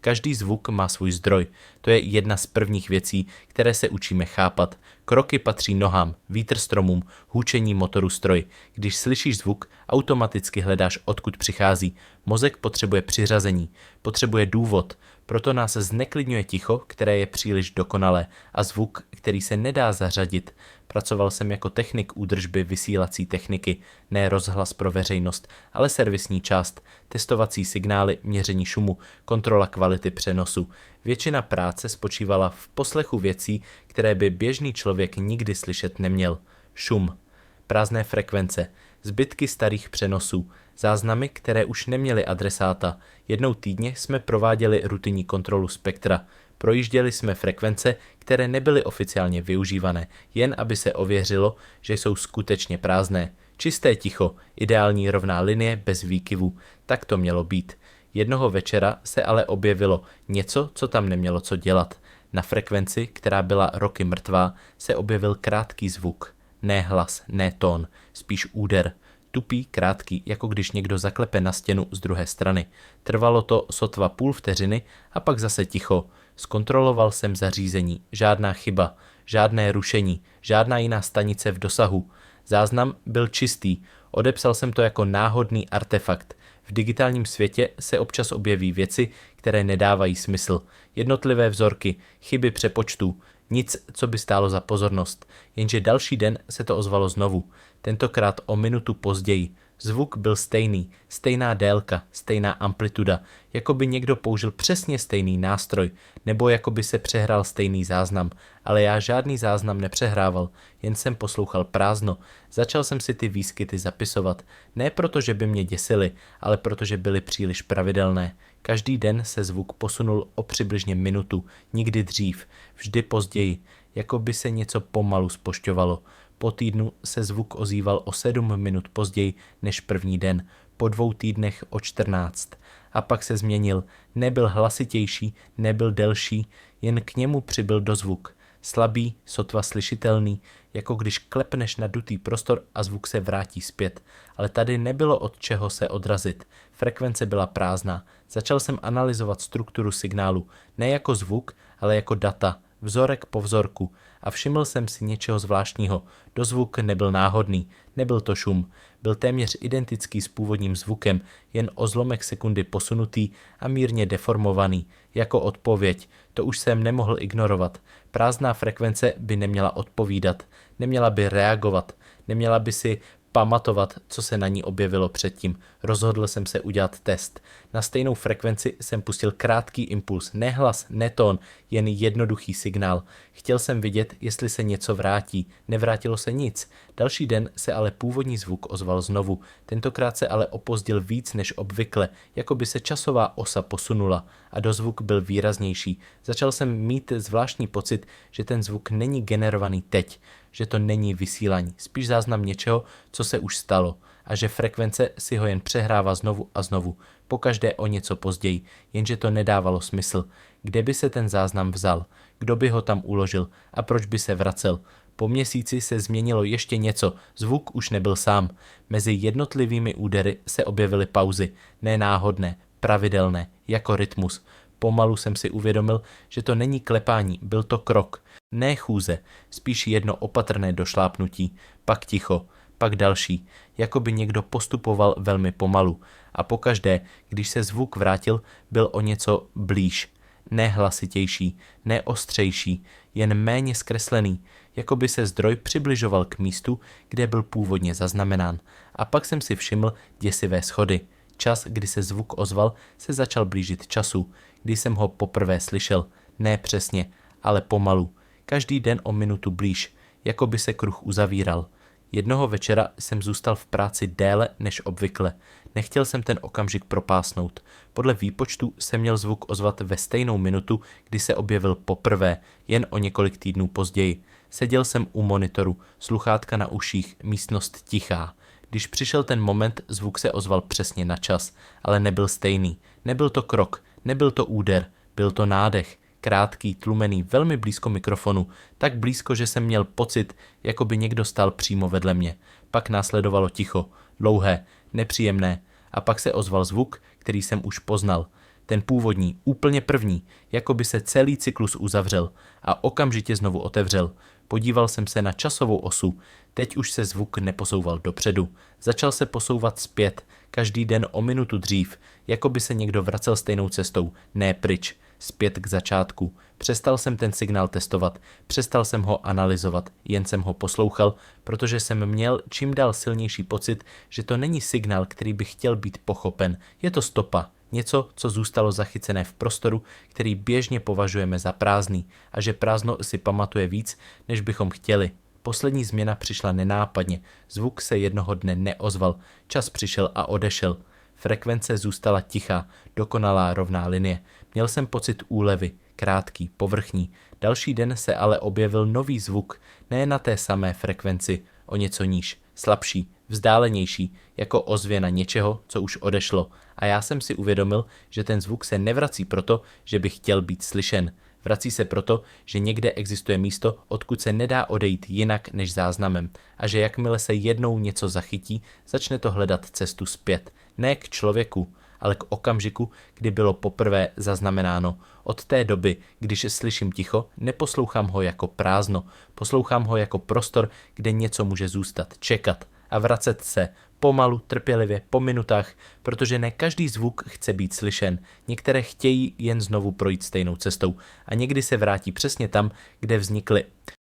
Každý zvuk má svůj zdroj. To je jedna z prvních věcí, které se učíme chápat. Kroky patří nohám, vítr stromům, hůčení motoru stroj. Když slyšíš zvuk, automaticky hledáš, odkud přichází. Mozek potřebuje přiřazení, potřebuje důvod. Proto nás zneklidňuje ticho, které je příliš dokonalé, a zvuk, který se nedá zařadit. Pracoval jsem jako technik údržby vysílací techniky, ne rozhlas pro veřejnost, ale servisní část, testovací signály, měření šumu, kontrola kvality přenosu. Většina práce spočívala v poslechu věcí, které by běžný člověk nikdy slyšet neměl. Šum, prázdné frekvence, zbytky starých přenosů, záznamy, které už neměly adresáta. Jednou týdně jsme prováděli rutinní kontrolu spektra. Projížděli jsme frekvence, které nebyly oficiálně využívané, jen aby se ověřilo, že jsou skutečně prázdné. Čisté ticho, ideální rovná linie bez výkyvů, tak to mělo být. Jednoho večera se ale objevilo něco, co tam nemělo co dělat. Na frekvenci, která byla roky mrtvá, se objevil krátký zvuk. Ne hlas, ne tón, spíš úder. Tupý, krátký, jako když někdo zaklepe na stěnu z druhé strany. Trvalo to sotva půl vteřiny a pak zase ticho. Zkontroloval jsem zařízení, žádná chyba, žádné rušení, žádná jiná stanice v dosahu. Záznam byl čistý, odepsal jsem to jako náhodný artefakt. V digitálním světě se občas objeví věci, které nedávají smysl. Jednotlivé vzorky, chyby přepočtů, nic, co by stálo za pozornost. Jenže další den se to ozvalo znovu. Tentokrát o minutu později. Zvuk byl stejný, stejná délka, stejná amplituda, jako by někdo použil přesně stejný nástroj, nebo jako by se přehrál stejný záznam, ale já žádný záznam nepřehrával, jen jsem poslouchal prázdno. Začal jsem si ty výskyty zapisovat, ne proto, že by mě děsily, ale protože byly příliš pravidelné. Každý den se zvuk posunul o přibližně minutu, nikdy dřív, vždy později, jako by se něco pomalu zpožďovalo. Po týdnu se zvuk ozýval o 7 minut později než první den, po 2 týdnech o 14. A pak se změnil, nebyl hlasitější, nebyl delší, jen k němu přibyl dozvuk. Slabý, sotva slyšitelný, jako když klepneš na dutý prostor a zvuk se vrátí zpět. Ale tady nebylo od čeho se odrazit. Frekvence byla prázdná. Začal jsem analyzovat strukturu signálu, ne jako zvuk, ale jako data, vzorek po vzorku, a všiml jsem si něčeho zvláštního. Dozvuk nebyl náhodný, nebyl to šum, byl téměř identický s původním zvukem, jen o zlomek sekundy posunutý a mírně deformovaný, jako odpověď. To už jsem nemohl ignorovat. Prázdná frekvence by neměla odpovídat, neměla by reagovat, neměla by si pamatovat, co se na ní objevilo předtím. Rozhodl jsem se udělat test. Na stejnou frekvenci jsem pustil krátký impuls, ne hlas, ne tón, jen jednoduchý signál. Chtěl jsem vidět, jestli se něco vrátí. Nevrátilo se nic. Další den se ale původní zvuk ozval znovu. Tentokrát se ale opozdil víc než obvykle, jako by se časová osa posunula a dozvuk byl výraznější. Začal jsem mít zvláštní pocit, že ten zvuk není generovaný teď, že to není vysílání, spíš záznam něčeho, co se už stalo, a že frekvence si ho jen přehrává znovu a znovu, pokaždé o něco později, jenže to nedávalo smysl. Kde by se ten záznam vzal, kdo by ho tam uložil a proč by se vracel? Po měsíci se změnilo ještě něco, zvuk už nebyl sám. Mezi jednotlivými údery se objevily pauzy, ne náhodné, pravidelné, jako rytmus. Pomalu jsem si uvědomil, že to není klepání, byl to krok. Ne chůze, spíš jedno opatrné došlápnutí, pak ticho, pak další, jako by někdo postupoval velmi pomalu. A pokaždé, když se zvuk vrátil, byl o něco blíž. Ne hlasitější, ne ostřejší, jen méně zkreslený, jako by se zdroj přibližoval k místu, kde byl původně zaznamenán. A pak jsem si všiml děsivé schody. Čas, kdy se zvuk ozval, se začal blížit času, kdy jsem ho poprvé slyšel. Ne přesně, ale pomalu. Každý den o minutu blíž, jako by se kruh uzavíral. Jednoho večera jsem zůstal v práci déle než obvykle. Nechtěl jsem ten okamžik propásnout. Podle výpočtu se měl zvuk ozvat ve stejnou minutu, kdy se objevil poprvé, jen o několik týdnů později. Seděl jsem u monitoru, sluchátka na uších, místnost tichá. Když přišel ten moment, zvuk se ozval přesně na čas, ale nebyl stejný. Nebyl to krok, nebyl to úder, byl to nádech. Krátký, tlumený, velmi blízko mikrofonu, tak blízko, že jsem měl pocit, jako by někdo stál přímo vedle mě. Pak následovalo ticho, dlouhé, nepříjemné, a pak se ozval zvuk, který jsem už poznal. ten původní, úplně první, jako by se celý cyklus uzavřel a okamžitě znovu otevřel. Podíval jsem se na časovou osu, teď už se zvuk neposouval dopředu. Začal se posouvat zpět, každý den o minutu dřív, jako by se někdo vracel stejnou cestou, ne pryč, zpět k začátku. Přestal jsem ten signál testovat, přestal jsem ho analyzovat, jen jsem ho poslouchal, protože jsem měl čím dál silnější pocit, že to není signál, který by chtěl být pochopen. Je to stopa, něco, co zůstalo zachycené v prostoru, který běžně považujeme za prázdný a že prázdno si pamatuje víc, než bychom chtěli. Poslední změna přišla nenápadně, zvuk se jednoho dne neozval, čas přišel a odešel. Frekvence zůstala tichá, dokonalá rovná linie. Měl jsem pocit úlevy, krátký, povrchní. Další den se ale objevil nový zvuk, ne na té samé frekvenci, o něco níž, slabší, vzdálenější, jako ozvěna něčeho, co už odešlo. A já jsem si uvědomil, že ten zvuk se nevrací proto, že by chtěl být slyšen. Vrací se proto, že někde existuje místo, odkud se nedá odejít jinak než záznamem a že jakmile se jednou něco zachytí, začne to hledat cestu zpět. Ne k člověku, ale k okamžiku, kdy bylo poprvé zaznamenáno. Od té doby, když slyším ticho, neposlouchám ho jako prázdno, poslouchám ho jako prostor, kde něco může zůstat, čekat a vracet se, pomalu, trpělivě, po minutách, protože ne každý zvuk chce být slyšen. Některé chtějí jen znovu projít stejnou cestou a někdy se vrátí přesně tam, kde vznikly.